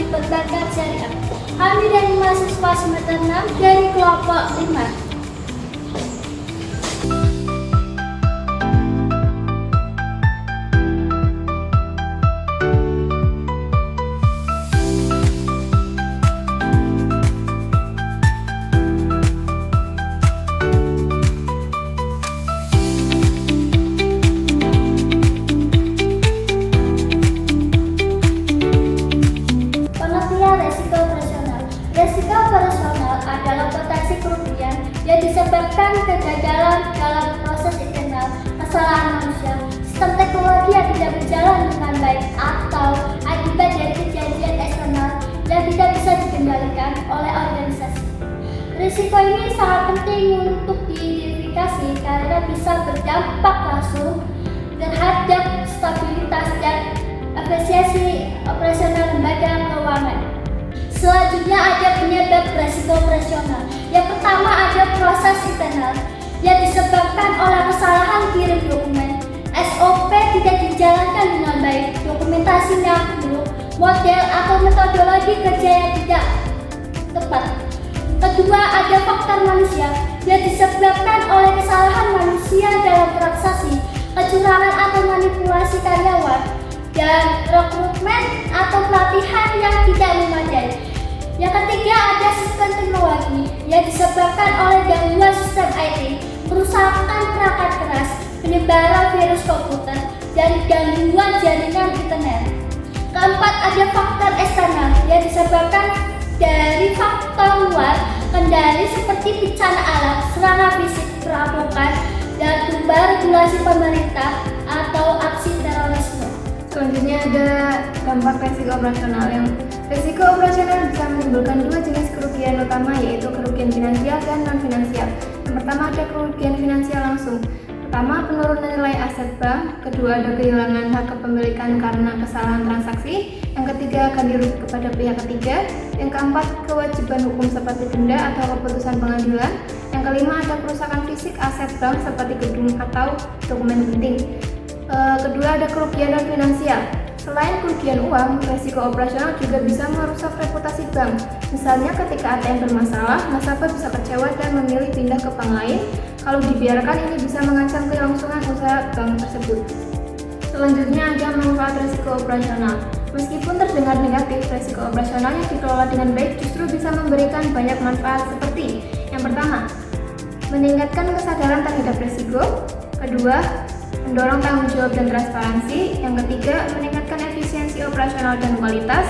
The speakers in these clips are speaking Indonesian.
perbankan syariah. Kami dari mahasiswa semester 6 dari kelompok 5. Resiko operasional adalah potensi kerugian yang disebabkan kegagalan dalam proses internal, kesalahan manusia, sistem teknologi yang tidak berjalan dengan baik, atau akibat dari kejadian eksternal yang tidak bisa dikendalikan oleh organisasi. Risiko ini sangat penting untuk diidentifikasi karena bisa berdampak langsung terhadap stabilitas dan efisiensi operasional lembaga keuangan. Selanjutnya ada penyebab resiko operasional. Yang pertama ada proses internal yang disebabkan oleh kesalahan kirim dokumen. SOP tidak dijalankan dengan baik, dokumentasinya buruk, model atau metodologi kerja yang tidak tepat. Kedua ada faktor manusia yang disebabkan oleh kesalahan manusia dalam transaksi, kecurangan atau manipulasi karyawan, dan rekrutmen atau pelatihan yang tidak memadai. Yang ketiga ada sistem teknologi yang disebabkan oleh gangguan sistem IT, kerusakan perangkat keras, penyebaran virus komputer, dan gangguan jaringan internet. Keempat ada faktor eksternal yang disebabkan dari faktor luar, kendali seperti bencana alam, serangan fisik, perampokan, dan perubahan regulasi pemerintah atau aksi terorisme. Selanjutnya ada dampak resiko operasional. Yang resiko operasional bisa menimbulkan dua jenis kerugian utama, yaitu kerugian finansial dan non finansial. Yang pertama ada kerugian finansial langsung. Pertama, penurunan nilai aset bank. Kedua, ada kehilangan hak kepemilikan karena kesalahan transaksi. Yang ketiga, ganti rugi kepada pihak ketiga. Yang keempat, kewajiban hukum seperti denda atau keputusan pengadilan. Yang kelima, ada kerusakan fisik aset bank seperti gedung atau dokumen penting. Kedua ada kerugian non finansial. Selain kerugian uang, resiko operasional juga bisa merusak reputasi bank. Misalnya ketika ATM bermasalah, nasabah bisa kecewa dan memilih pindah ke bank lain. Kalau dibiarkan, ini bisa mengancam kelangsungan usaha bank tersebut. Selanjutnya ada manfaat resiko operasional. Meskipun terdengar negatif, resiko operasional yang dikelola dengan baik justru bisa memberikan banyak manfaat seperti: yang pertama, meningkatkan kesadaran terhadap resiko. Kedua, mendorong tanggung jawab dan transparansi. Yang ketiga, meningkatkan efisiensi operasional dan kualitas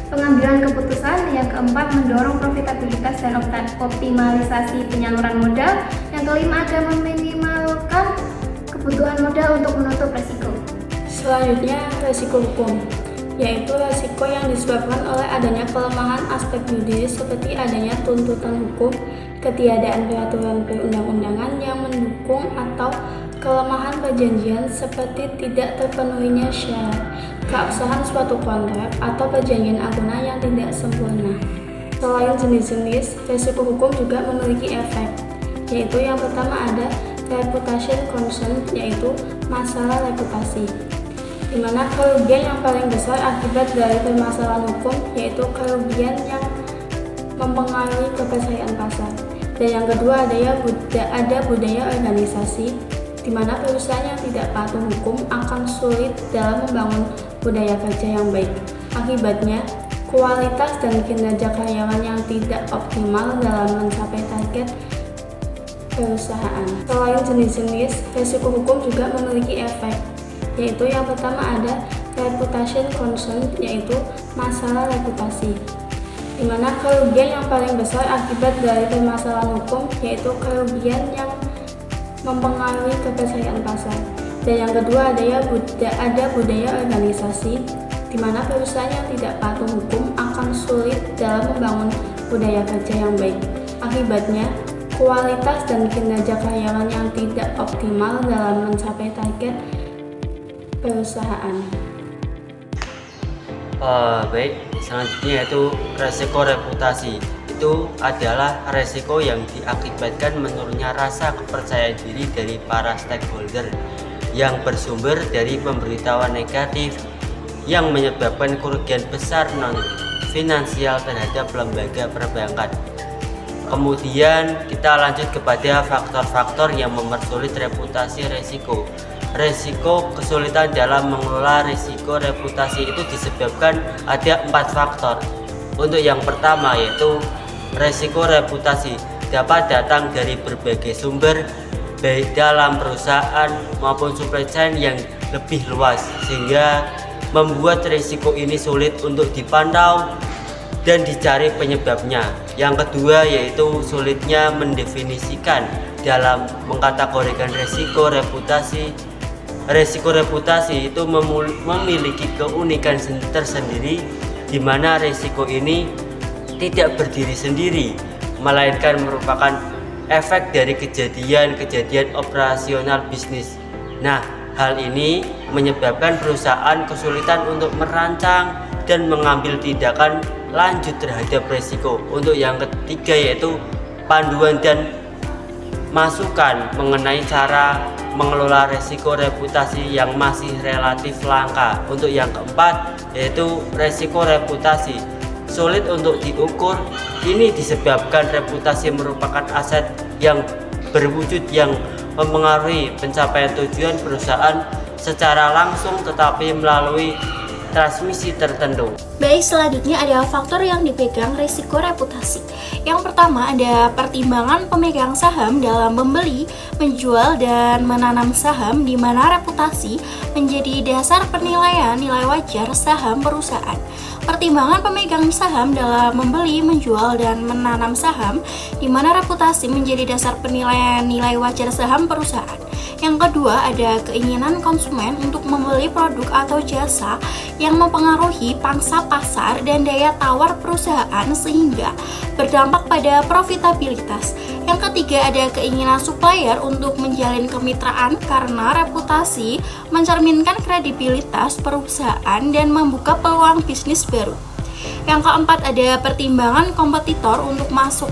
pengambilan keputusan. Yang keempat, mendorong profitabilitas dan optimalisasi penyaluran modal. Yang kelima, ada meminimalkan kebutuhan modal untuk menutup resiko. Selanjutnya, resiko hukum, yaitu resiko yang disebabkan oleh adanya kelemahan aspek yuridis seperti adanya tuntutan hukum, ketiadaan peraturan perundang-undangan yang mendukung, atau kelemahan perjanjian seperti tidak terpenuhinya syarat, keabsahan suatu kontrak, atau perjanjian agunan yang tidak sempurna. Selain jenis-jenis, resiko hukum juga memiliki efek, yaitu yang pertama ada reputation concern, yaitu masalah reputasi, di mana kerugian yang paling besar akibat dari permasalahan hukum yaitu kerugian yang mempengaruhi kepercayaan pasar. Dan yang kedua ada budaya organisasi, di mana perusahaan yang tidak patuh hukum akan sulit dalam membangun budaya kerja yang baik. Akibatnya, kualitas dan kinerja karyawan yang tidak optimal dalam mencapai target perusahaan. Selain jenis-jenis, resiko hukum juga memiliki efek, yaitu yang pertama ada reputation concern, yaitu masalah reputasi, di mana kerugian yang paling besar akibat dari permasalahan hukum yaitu kerugian yang mempengaruhi kepercayaan pasar. Dan yang kedua ada budaya organisasi, di mana perusahaan yang tidak patuh hukum akan sulit dalam membangun budaya kerja yang baik. Akibatnya, kualitas dan kinerja karyawan yang tidak optimal dalam mencapai target perusahaan. Baik, selanjutnya yaitu resiko reputasi. Itu adalah resiko yang diakibatkan menurunnya rasa kepercayaan diri dari para stakeholder yang bersumber dari pemberitahuan negatif, yang menyebabkan kerugian besar non finansial terhadap lembaga perbankan. Kemudian kita lanjut kepada faktor-faktor yang mempersulit reputasi resiko. Resiko kesulitan dalam mengelola risiko reputasi itu disebabkan ada 4 faktor. Untuk yang pertama yaitu resiko reputasi dapat datang dari berbagai sumber baik dalam perusahaan maupun supply chain yang lebih luas, sehingga membuat risiko ini sulit untuk dipantau dan dicari penyebabnya. Yang kedua yaitu sulitnya mendefinisikan dalam mengkategorikan risiko reputasi. Risiko reputasi itu memiliki keunikan tersendiri, di mana risiko ini tidak berdiri sendiri, melainkan merupakan efek dari kejadian-kejadian operasional bisnis. Nah, hal ini menyebabkan perusahaan kesulitan untuk merancang dan mengambil tindakan lanjut terhadap risiko. Untuk yang ketiga yaitu panduan dan masukan mengenai cara mengelola risiko reputasi yang masih relatif langka. Untuk yang keempat yaitu risiko reputasi sulit untuk diukur. Ini disebabkan reputasi merupakan aset yang berwujud yang mempengaruhi pencapaian tujuan perusahaan secara langsung tetapi melalui transmisi tertentu. Baik, selanjutnya ada faktor yang dipegang risiko reputasi. Yang pertama ada pertimbangan pemegang saham dalam membeli, menjual, dan menanam saham, di mana reputasi menjadi dasar penilaian nilai wajar saham perusahaan. Pertimbangan pemegang saham dalam membeli, menjual, dan menanam saham, di mana reputasi menjadi dasar penilaian nilai wajar saham perusahaan. Yang kedua, ada keinginan konsumen untuk membeli produk atau jasa yang mempengaruhi pangsa pasar dan daya tawar perusahaan sehingga berdampak pada profitabilitas. Yang ketiga, ada keinginan supplier untuk menjalin kemitraan karena reputasi mencerminkan kredibilitas perusahaan dan membuka peluang bisnis baru. Yang keempat, ada pertimbangan kompetitor untuk masuk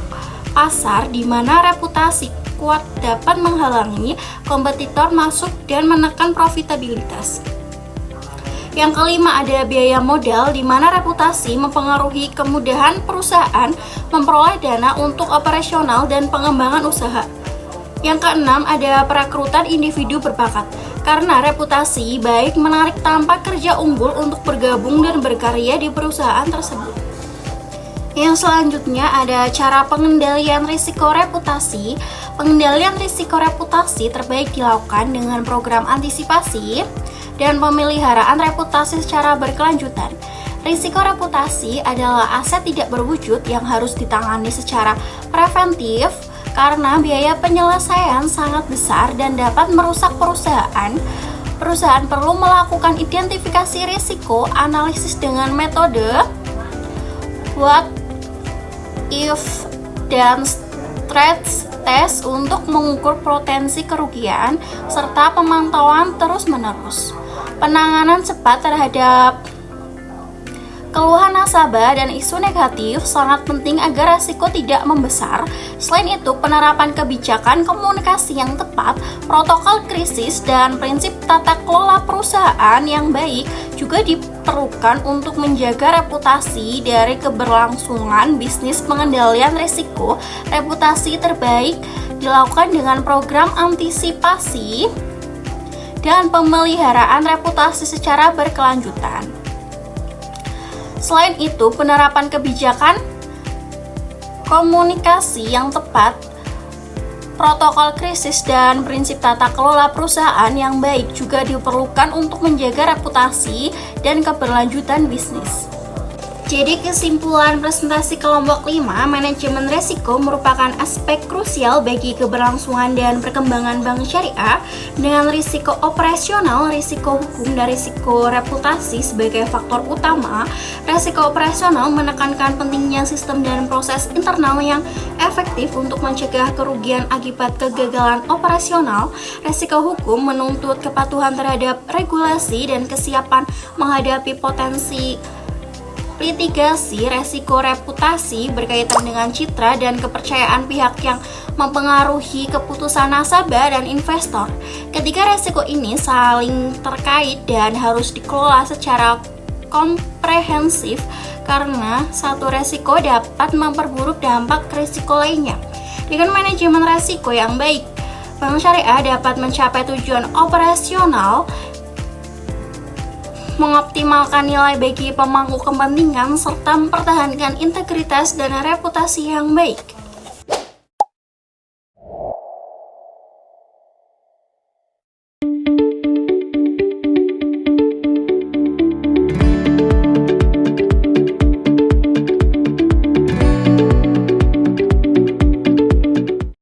pasar, di mana reputasi kuat dapat menghalangi kompetitor masuk dan menekan profitabilitas. Yang kelima, ada biaya modal, di mana reputasi mempengaruhi kemudahan perusahaan memperoleh dana untuk operasional dan pengembangan usaha. Yang keenam, ada perekrutan individu berbakat, karena reputasi baik menarik tanpa kerja unggul untuk bergabung dan berkarya di perusahaan tersebut. Yang selanjutnya ada cara pengendalian risiko reputasi. Pengendalian risiko reputasi terbaik dilakukan dengan program antisipasi dan pemeliharaan reputasi secara berkelanjutan. Risiko reputasi adalah aset tidak berwujud yang harus ditangani secara preventif karena biaya penyelesaian sangat besar dan dapat merusak perusahaan. Perusahaan perlu melakukan identifikasi risiko, analisis dengan metode what if dan stress test untuk mengukur potensi kerugian serta pemantauan terus-menerus. Penanganan cepat terhadap keluhan nasabah dan isu negatif sangat penting agar resiko tidak membesar. Selain itu, penerapan kebijakan komunikasi yang tepat, protokol krisis, dan prinsip tata kelola perusahaan yang baik juga diperlukan untuk menjaga reputasi dari keberlangsungan bisnis. Pengendalian risiko reputasi terbaik dilakukan dengan program antisipasi dan pemeliharaan reputasi secara berkelanjutan. Selain itu, penerapan kebijakan komunikasi yang tepat, protokol krisis, dan prinsip tata kelola perusahaan yang baik juga diperlukan untuk menjaga reputasi dan keberlanjutan bisnis. Jadi kesimpulan presentasi kelompok 5, manajemen risiko merupakan aspek krusial bagi keberlangsungan dan perkembangan bank syariah dengan risiko operasional, risiko hukum, dan risiko reputasi sebagai faktor utama. Risiko operasional menekankan pentingnya sistem dan proses internal yang efektif untuk mencegah kerugian akibat kegagalan operasional. Risiko hukum menuntut kepatuhan terhadap regulasi dan kesiapan menghadapi potensi litigasi. Resiko reputasi berkaitan dengan citra dan kepercayaan pihak yang mempengaruhi keputusan nasabah dan investor. Ketiga resiko ini saling terkait dan harus dikelola secara komprehensif karena satu resiko dapat memperburuk dampak risiko lainnya. Dengan manajemen resiko yang baik, Bank Syariah dapat mencapai tujuan operasional, mengoptimalkan nilai bagi pemangku kepentingan, serta mempertahankan integritas dan reputasi yang baik.